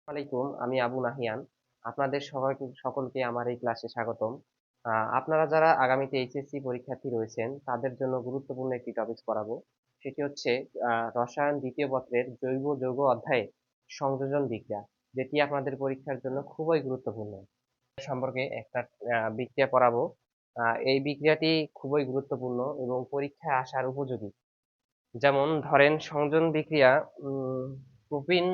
আলাইকুম, আমি আবু নাহিয়ান। আপনাদের সকলকে আমার এই ক্লাসে স্বাগতম। আপনারা যারা আগামীতে এইচএসসি পরীক্ষার্থী রয়েছেন তাদের জন্য গুরুত্বপূর্ণ একটি টপিকস পড়াবো। সেটি হচ্ছে রসায়ন দ্বিতীয় পত্রের জৈব যৌগ অধ্যায়ে সংযোজন বিক্রিয়া, যেটি আপনাদের পরীক্ষার জন্য খুবই গুরুত্বপূর্ণ। সম্পর্কে একটা বিক্রিয়া পড়াবো। এই বিক্রিয়াটি খুবই গুরুত্বপূর্ণ এবং পরীক্ষায় আসার উপযোগী। যেমন ধরেন সংযোজন বিক্রিয়া, প্রোপিন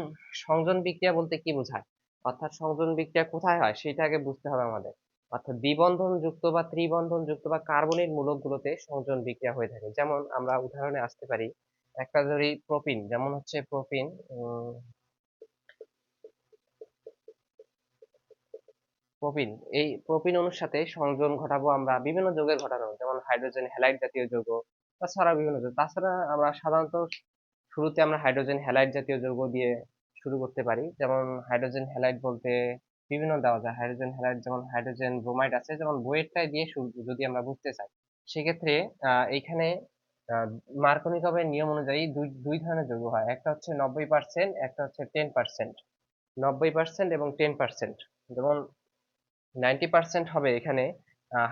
সংযোজন বিক্রিয়া বলতে কি বোঝায়, অর্থাৎ সংযোজন বিক্রিয়া কোথায় হয় সেটা আগে বুঝতে হবে আমাদের। অর্থাৎ দ্বিবন্ধন যুক্ত বা ত্রিবন্ধন যুক্ত বা কার্বনের মূলকগুলোতে সংযোজন বিক্রিয়া হয়ে থাকে। যেমন আমরা উদাহরণে আসতে পারি, একটা ধরি প্রোপিন, যেমন হচ্ছে প্রোপিন। প্রোপিন, এই প্রোপিন অণুর সাথে সংযোজন ঘটাবো আমরা বিভিন্ন যৌগের ঘটানো, যেমন হাইড্রোজেন হ্যালাইড জাতীয় যৌগ, তাছাড়া বিভিন্ন যৌগ। তাছাড়া আমরা সাধারণত শুরুতে আমরা হাইড্রোজেন হ্যালাইড জাতীয় যৌগ দিয়ে শুরু করতে পারি। যেমন হাইড্রোজেন হ্যালাইড বলতে বিভিন্ন দেওয়া যায়। হাইড্রোজেন হ্যালাইড যেমন হাইড্রোজেন ব্রোমাইড আছে, যেমন বইয়েরটাই দিয়ে শুরু যদি আমরা বুঝতে চাই, সেক্ষেত্রে এইখানে আহ, মার্কনিকভের নিয়ম অনুযায়ী দুই দুই ধরনের যৌগ হয়। একটা হচ্ছে 90%, একটা হচ্ছে 10%। 90% এবং 10%। যেমন 90% হবে এখানে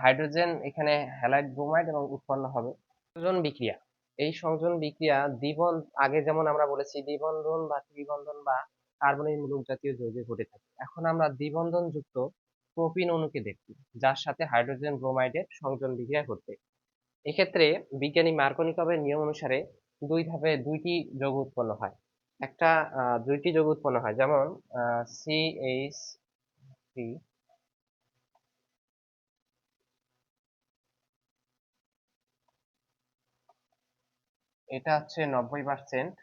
হাইড্রোজেন, এখানে হ্যালাইড ব্রোমাইড এবং উৎপন্ন হবে সংযোজন বিক্রিয়া। এই সংযোজন বিক্রিয়া আগে যেমন আমরা বলেছি দ্বিবন্ধন বা ত্রিবন্ধন বা কার্বনের মূলক জাতীয় যৌগে ঘটে থাকে। এখন আমরা দ্বিবন্ধন যুক্ত প্রোপিন অণুকে দেখি, যার সাথে হাইড্রোজেন ব্রোমাইডের সংযোজন বিক্রিয়া ঘটবে। এক্ষেত্রে বিজ্ঞানী মার্কনিকভের নিয়ম অনুসারে দুই ধাপে দুইটি যৌগ উৎপন্ন হয়। একটা দুইটি যৌগ উৎপন্ন হয়, যেমন CH3, এটা হচ্ছে 90%,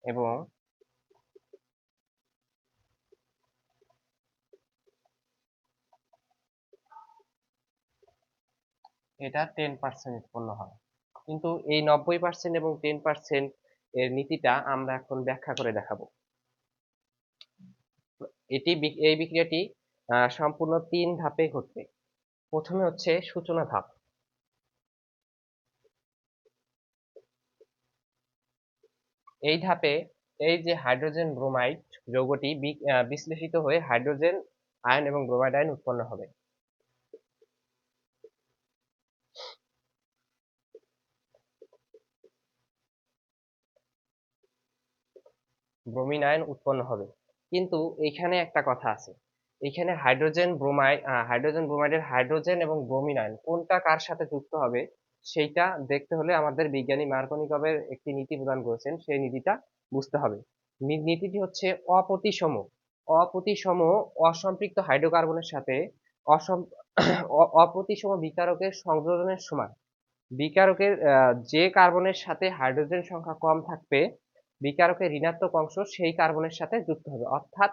এবং এটা 10% উৎপন্ন হয়। কিন্তু এই 90% এবং 10% এর নীতিটা আমরা এখন ব্যাখ্যা করে দেখাবো। এই বিক্রিয়াটি সম্পূর্ণ 3 ধাপে ঘটবে। প্রথমে হচ্ছে সূচনা ধাপ। এই ধাপে এই যে হাইড্রোজেন ব্রোমাইড যৌগটি বিশ্লেষিত হয়ে হাইড্রোজেন আয়ন এবং ব্রোমাইড আয়ন উৎপন্ন হবে। ব্রোমিন আয়ন উৎপন্ন হবে। কিন্তু এখানে একটা কথা আছে, এখানে হাইড্রোজেন ব্রোমাইডের হাইড্রোজেন এবং ব্রোমিন আয়ন কোনটা কার সাথে যুক্ত হবে সেইটা দেখতে হলে আমাদের বিজ্ঞানী মার্কনিকভের একটি নীতি প্রদান করেছেন, সেই নীতিটা বুঝতে হবে। নীতিটি হচ্ছে অপ্রতিসম অপ্রতিসম অসম্পৃক্ত হাইড্রোকার্বনের সাথে অসম অপ্রতিসম বিকারকের সংযোজনের সময় বিকারকের যে কার্বনের সাথে হাইড্রোজেন সংখ্যা কম থাকবে, বিকারকের ঋণাত্মক অংশ সেই কার্বনের সাথে যুক্ত হবে। অর্থাৎ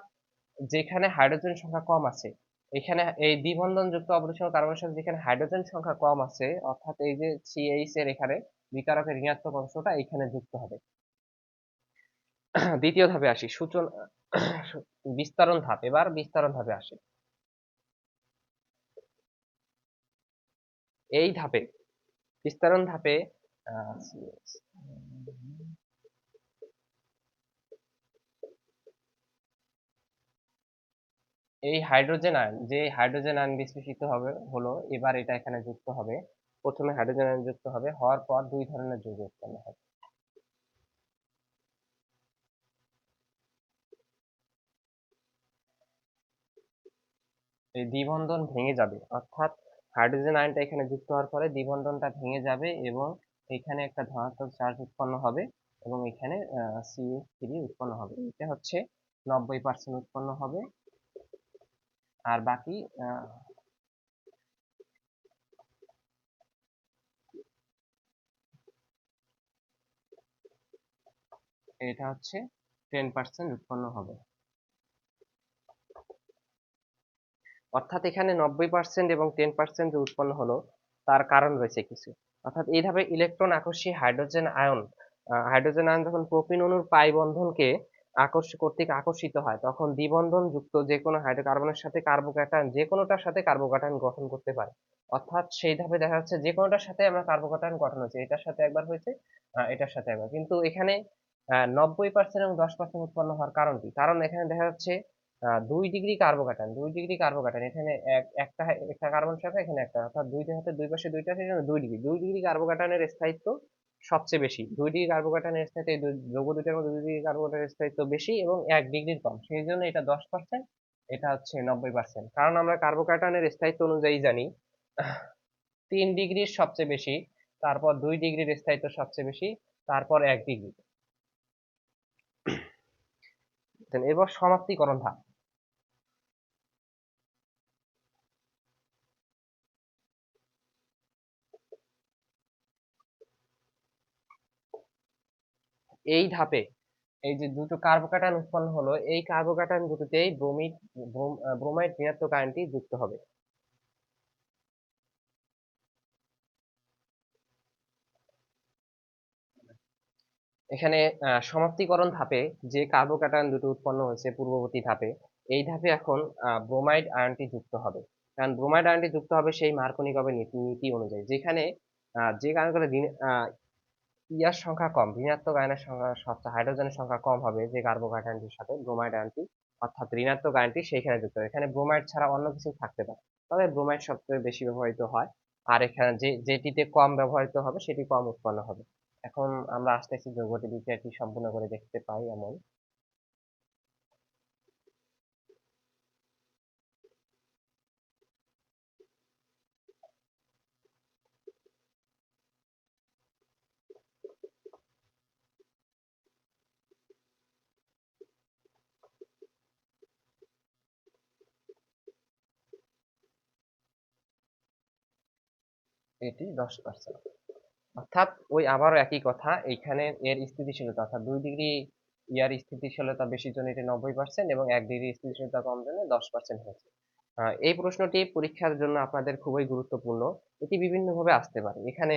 যেখানে হাইড্রোজেন সংখ্যা কম আছে, এখানে এই দ্বিবন্ধন যুক্ত অপরিসীম কার্বনের সাথে যেখানে হাইড্রোজেন সংখ্যা কম আছে, অর্থাৎ এই যে CH এর এখানে বিকারকের ঋণাত্মক অংশটা এখানে যুক্ত হবে। দ্বিতীয় ধাপে আসি, বিস্তারণ ধাপ। এবার বিস্তারণ ধাপে আসে। এই ধাপে বিস্তারণ ধাপে আহ, এই হাইড্রোজেন আয়ন বিশ্লেষিত হলো, এবার এটা এখানে যুক্ত হবে। প্রথমে হাইড্রোজেন আয়ন যুক্ত হবে, হওয়ার পর দুই ধরনের যৌগ উৎপন্ন হবে। এই দ্বিবন্ধন ভেঙে যাবে, অর্থাৎ হাইড্রোজেন আয়নটা এখানে যুক্ত হওয়ার পরে দ্বিবন্ধনটা ভেঙে যাবে এবং এখানে একটা ধনাত্মক চার্জ উৎপন্ন হবে এবং এখানে CH3 উৎপন্ন হবে। এটা হচ্ছে 90% উৎপন্ন হবে। আর বাকি এটা হচ্ছে 10% উৎপন্ন হবে। অর্থাৎ এখানে 90% এবং 10% যে উৎপন্ন হলো, তার কারণ রয়েছে কিছু। অর্থাৎ এইভাবে ইলেকট্রন আকর্ষী হাইড্রোজেন আয়ন যখন প্রোপিন অণুর পাই বন্ধনকে আকর্ষিত হয়, তখন দ্বিবন্ধন যুক্ত যে কোনো হাইড্রোকার্বনের সাথে কার্বোক্যাটায়ন, যে কোনোটার সাথে কার্বোক্যাটায়ন গঠন করতে পারে। অর্থাৎ সেই ধাপে দেখা যাচ্ছে যে কোনোটার সাথে আমরা কার্বোক্যাটায়ন গঠন হচ্ছে, এটার সাথে একবার হয়েছে, এটার সাথে একবার। কিন্তু এখানে 90% এবং 10% উৎপন্ন হওয়ার কারণ কি? কারণ এখানে দেখা যাচ্ছে 2 ডিগ্রি কার্বোক্যাটায়ন, 2 ডিগ্রি কার্বোক্যাটায়ন, এখানে একটা একটা কার্বন শাখা, এখানে একটা, অর্থাৎ দুইটা হাতে দুই পাশে দুইটা আছে, এজন্য 2 ডিগ্রি। 2 ডিগ্রি কার্বোক্যাটায়নের স্থায়িত্ব সবচেয়ে বেশি। 2 ডিগ্রি কার্বোক্যাটায়নের স্থায়িত্ব, এই যৌগ দুইটার মধ্যে 2 ডিগ্রি কার্বোক্যাটায়নের স্থায়িত্ব বেশি এবং 1 ডিগ্রির কম, সেই জন্য এটা 10%, এটা হচ্ছে 90%। কারণ আমরা কার্বোক্যাটায়নের স্থায়িত্ব অনুযায়ী জানি 3 ডিগ্রির সবচেয়ে বেশি, তারপর 2 ডিগ্রির স্থায়িত্ব সবচেয়ে বেশি, তারপর 1 ডিগ্রি। এরপর সমাপ্তিকরণ ধাপ। এই ধাপে এই যে দুটো কার্বোক্যাটায়ন উৎপন্ন হলো, এই কার্বোক্যাটায়ন দুটোতেই ব্রোমাইড ঋণাত্মক আয়নটি যুক্ত হবে। এখানে সমাপ্তিকরণ ধাপে যে কার্বোক্যাটায়ন দুটো উৎপন্ন হয়েছে পূর্ববর্তী ধাপে, এই ধাপে এখন ব্রোমাইড আয়নটি যুক্ত হবে। কারণ ব্রোমাইড আয়নটি যুক্ত হবে সেই মার্কোনিকভের নীতি অনুযায়ী, যেখানে যে কার্বন ইয়ার সংখ্যা কম, ঋণাত্মক আয়নের সংখ্যা সবচেয়ে, হাইড্রোজেনের সংখ্যা কম হবে যে কার্বোক্যাটায়নটির সাথে ব্রোমাইড আয়নটি, অর্থাৎ ঋণাত্মক আয়নটি সেইখানে যুক্ত হবে। এখানে ব্রোমাইড ছাড়া অন্য কিছু থাকতে পারে, তবে ব্রোমাইড সবচেয়ে বেশি ব্যবহৃত হয়। আর এখানে যেটিতে কম ব্যবহৃত হবে সেটি কম উৎপন্ন হবে। এখন আমরা আস্তে আস্তে যৌগটি বিক্রিয়াটি সম্পূর্ণ করে দেখতে পাই এমন। এটি 10%, অর্থাৎ ওই আবারও একই কথা, এইখানে এর স্থিতিশীলতা, অর্থাৎ 2 ডিগ্রি ইয়ার স্থিতিশীলতা বেশির জন্য এটি 90% এবং 1 ডিগ্রি স্থিতিশীলতা কম জন্য 10% হয়েছে। এই প্রশ্নটি পরীক্ষার জন্য আপনাদের খুবই গুরুত্বপূর্ণ। এটি বিভিন্ন ভাবে আসতে পারে। এখানে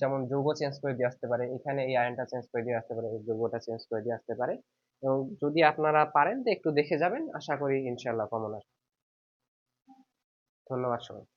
যেমন যৌগ চেঞ্জ করে দিয়ে আসতে পারে, এখানে এই আয়নটা চেঞ্জ করে দিয়ে আসতে পারে, এই যৌগটা চেঞ্জ করে দিয়ে আসতে পারে। এবং যদি আপনারা পারেন তো একটু দেখে যাবেন, আশা করি ইনশাল্লাহ কমন আসবে। ধন্যবাদ সবাই।